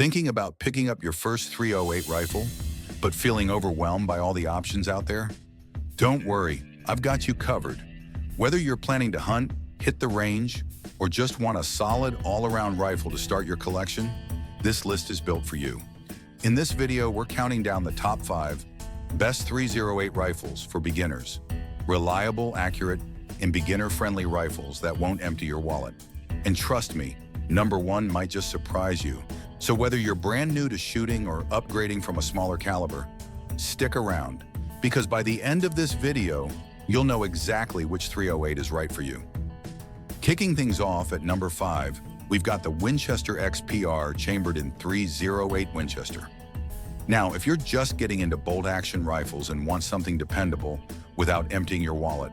Thinking about picking up your first 308 rifle, but feeling overwhelmed by all the options out there? Don't worry, I've got you covered. Whether you're planning to hunt, hit the range, or just want a solid all-around rifle to start your collection, this list is built for you. In this video, we're counting down the top 5 best 308 rifles for beginners. Reliable, accurate, and beginner-friendly rifles that won't empty your wallet. And trust me, number 1 might just surprise you. So whether you're brand new to shooting or upgrading from a smaller caliber, stick around, because by the end of this video, you'll know exactly which 308 is right for you. Kicking things off at number 5, we've got the Winchester XPR chambered in 308 Winchester. Now, if you're just getting into bolt-action rifles and want something dependable without emptying your wallet,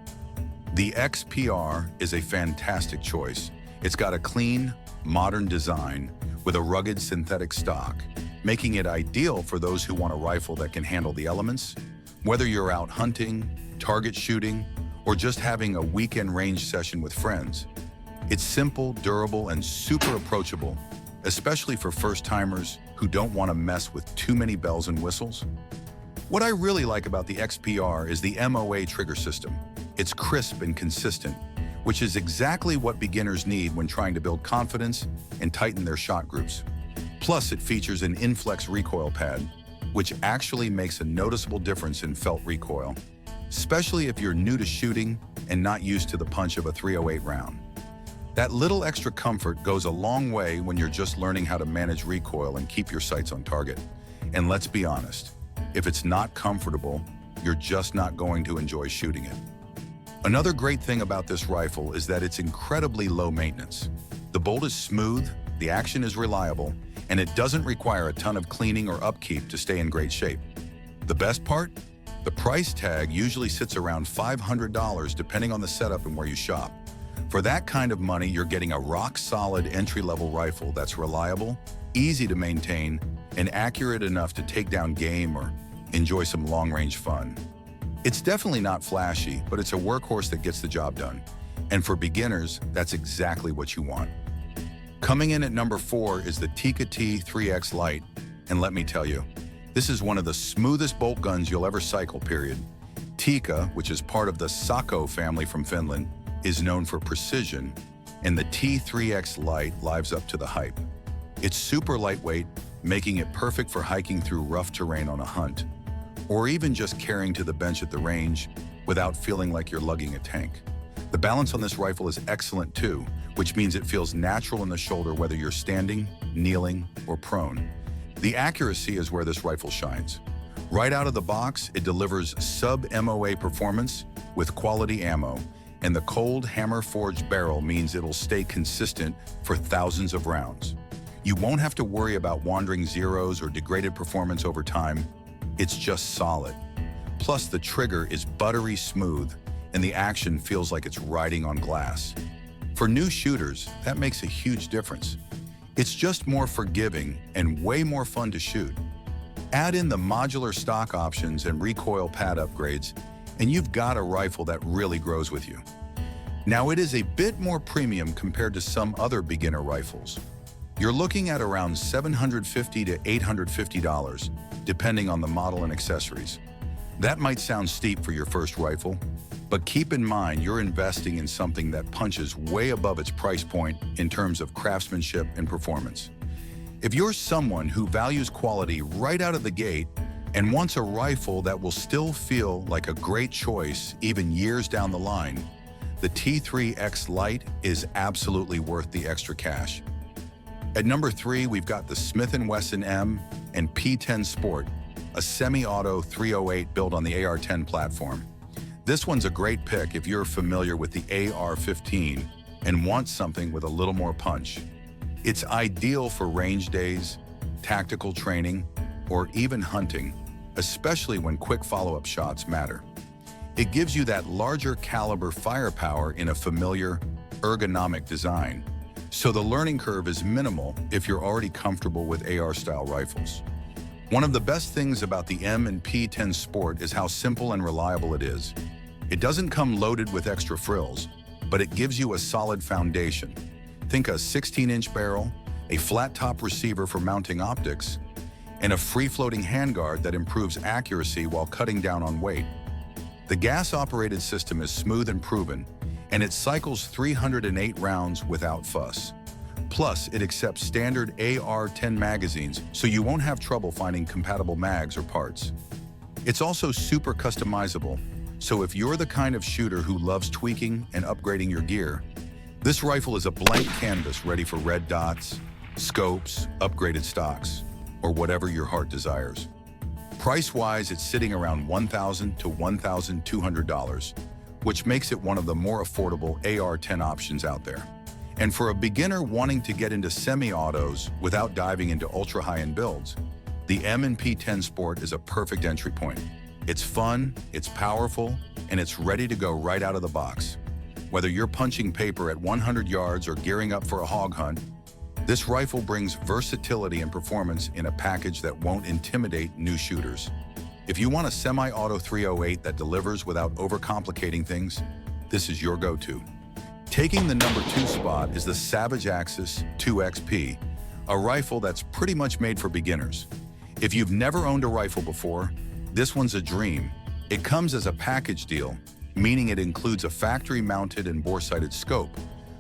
the XPR is a fantastic choice. It's got a clean, modern design with a rugged synthetic stock, making it ideal for those who want a rifle that can handle the elements. Whether you're out hunting, target shooting, or just having a weekend range session with friends, it's simple, durable, and super approachable, especially for first-timers who don't want to mess with too many bells and whistles. What I really like about the XPR is the MOA trigger system. It's crisp and consistent, which is exactly what beginners need when trying to build confidence and tighten their shot groups. Plus, it features an Inflex recoil pad, which actually makes a noticeable difference in felt recoil, especially if you're new to shooting and not used to the punch of a 308 round. That little extra comfort goes a long way when you're just learning how to manage recoil and keep your sights on target. And let's be honest, if it's not comfortable, you're just not going to enjoy shooting it. Another great thing about this rifle is that it's incredibly low maintenance. The bolt is smooth, the action is reliable, and it doesn't require a ton of cleaning or upkeep to stay in great shape. The best part? The price tag usually sits around $500 depending on the setup and where you shop. For that kind of money, you're getting a rock-solid entry-level rifle that's reliable, easy to maintain, and accurate enough to take down game or enjoy some long-range fun. It's definitely not flashy, but it's a workhorse that gets the job done. And for beginners, that's exactly what you want. Coming in at number 4 is the Tikka T3x Lite. And let me tell you, this is one of the smoothest bolt guns you'll ever cycle, period. Tika, which is part of the Sako family from Finland, is known for precision, and the T3x Lite lives up to the hype. It's super lightweight, making it perfect for hiking through rough terrain on a hunt, or even just carrying to the bench at the range without feeling like you're lugging a tank. The balance on this rifle is excellent too, which means it feels natural in the shoulder whether you're standing, kneeling, or prone. The accuracy is where this rifle shines. Right out of the box, it delivers sub-MOA performance with quality ammo, and the cold hammer-forged barrel means it'll stay consistent for thousands of rounds. You won't have to worry about wandering zeros or degraded performance over time. It's just solid. Plus, the trigger is buttery smooth, and the action feels like it's riding on glass. For new shooters, that makes a huge difference. It's just more forgiving and way more fun to shoot. Add in the modular stock options and recoil pad upgrades, and you've got a rifle that really grows with you. Now, it is a bit more premium compared to some other beginner rifles. You're looking at around $750 to $850, depending on the model and accessories. That might sound steep for your first rifle, but keep in mind you're investing in something that punches way above its price point in terms of craftsmanship and performance. If you're someone who values quality right out of the gate and wants a rifle that will still feel like a great choice even years down the line, the T3x Lite is absolutely worth the extra cash. At number 3, we've got the Smith & Wesson M and P10 Sport, a semi-auto 308 built on the AR-10 platform. This one's a great pick if you're familiar with the AR-15 and want something with a little more punch. It's ideal for range days, tactical training, or even hunting, especially when quick follow-up shots matter. It gives you that larger caliber firepower in a familiar, ergonomic design, so the learning curve is minimal if you're already comfortable with AR-style rifles. One of the best things about the M and P10 Sport is how simple and reliable it is. It doesn't come loaded with extra frills, but it gives you a solid foundation. Think a 16-inch barrel, a flat-top receiver for mounting optics, and a free-floating handguard that improves accuracy while cutting down on weight. The gas-operated system is smooth and proven, and it cycles 308 rounds without fuss. Plus, it accepts standard AR-10 magazines, so you won't have trouble finding compatible mags or parts. It's also super customizable, so if you're the kind of shooter who loves tweaking and upgrading your gear, this rifle is a blank canvas ready for red dots, scopes, upgraded stocks, or whatever your heart desires. Price-wise, it's sitting around $1,000 to $1,200, which makes it one of the more affordable AR-10 options out there. And for a beginner wanting to get into semi-autos without diving into ultra-high-end builds, the M&P 10 Sport is a perfect entry point. It's fun, it's powerful, and it's ready to go right out of the box. Whether you're punching paper at 100 yards or gearing up for a hog hunt, this rifle brings versatility and performance in a package that won't intimidate new shooters. If you want a semi-auto 308 that delivers without overcomplicating things, this is your go-to. Taking the number 2 spot is the Savage Axis 2XP, a rifle that's pretty much made for beginners. If you've never owned a rifle before, this one's a dream. It comes as a package deal, meaning it includes a factory-mounted and bore-sighted scope,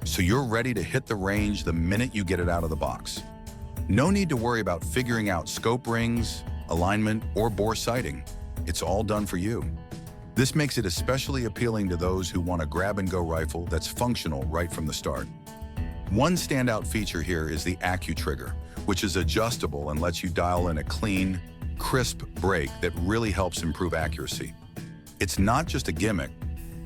so you're ready to hit the range the minute you get it out of the box. No need to worry about figuring out scope rings, alignment, or bore sighting. It's all done for you. This makes it especially appealing to those who want a grab-and-go rifle that's functional right from the start. One standout feature here is the AccuTrigger, which is adjustable and lets you dial in a clean, crisp break that really helps improve accuracy. It's not just a gimmick.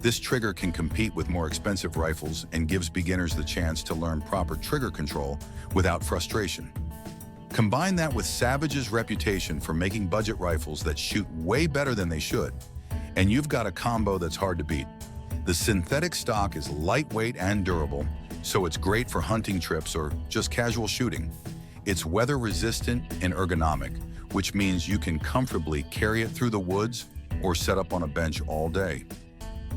This trigger can compete with more expensive rifles and gives beginners the chance to learn proper trigger control without frustration. Combine that with Savage's reputation for making budget rifles that shoot way better than they should, and you've got a combo that's hard to beat. The synthetic stock is lightweight and durable, so it's great for hunting trips or just casual shooting. It's weather-resistant and ergonomic, which means you can comfortably carry it through the woods or set up on a bench all day.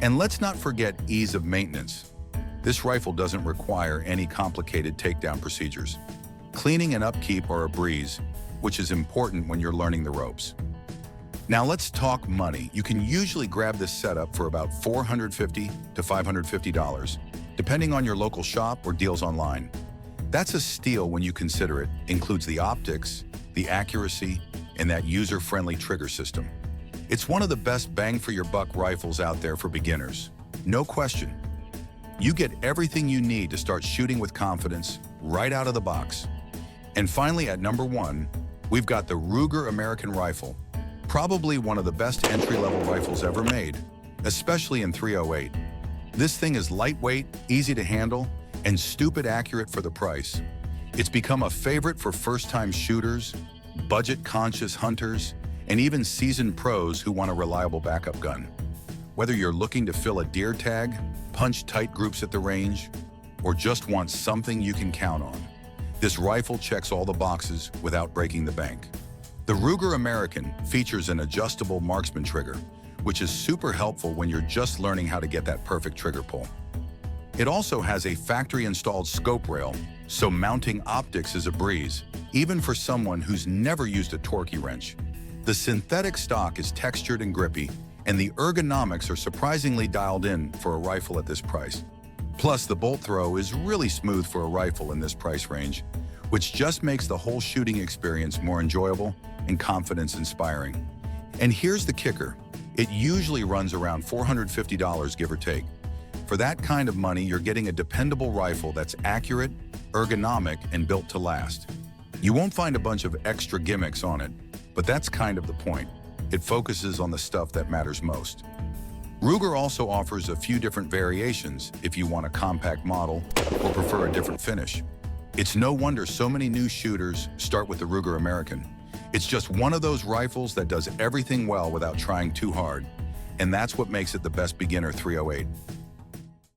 And let's not forget ease of maintenance. This rifle doesn't require any complicated takedown procedures. Cleaning and upkeep are a breeze, which is important when you're learning the ropes. Now let's talk money. You can usually grab this setup for about $450 to $550, depending on your local shop or deals online. That's a steal when you consider it includes the optics, the accuracy, and that user-friendly trigger system. It's one of the best bang-for-your-buck rifles out there for beginners. No question. You get everything you need to start shooting with confidence right out of the box. And finally, at number 1, we've got the Ruger American Rifle, probably one of the best entry-level rifles ever made, especially in 308. This thing is lightweight, easy to handle, and stupid accurate for the price. It's become a favorite for first-time shooters, budget-conscious hunters, and even seasoned pros who want a reliable backup gun. Whether you're looking to fill a deer tag, punch tight groups at the range, or just want something you can count on, this rifle checks all the boxes without breaking the bank. The Ruger American features an adjustable marksman trigger, which is super helpful when you're just learning how to get that perfect trigger pull. It also has a factory-installed scope rail, so mounting optics is a breeze, even for someone who's never used a torquey wrench. The synthetic stock is textured and grippy, and the ergonomics are surprisingly dialed in for a rifle at this price. Plus, the bolt throw is really smooth for a rifle in this price range, which just makes the whole shooting experience more enjoyable and confidence-inspiring. And here's the kicker. It usually runs around $450, give or take. For that kind of money, you're getting a dependable rifle that's accurate, ergonomic, and built to last. You won't find a bunch of extra gimmicks on it, but that's kind of the point. It focuses on the stuff that matters most. Ruger also offers a few different variations if you want a compact model or prefer a different finish. It's no wonder so many new shooters start with the Ruger American. It's just one of those rifles that does everything well without trying too hard, and that's what makes it the best beginner 308.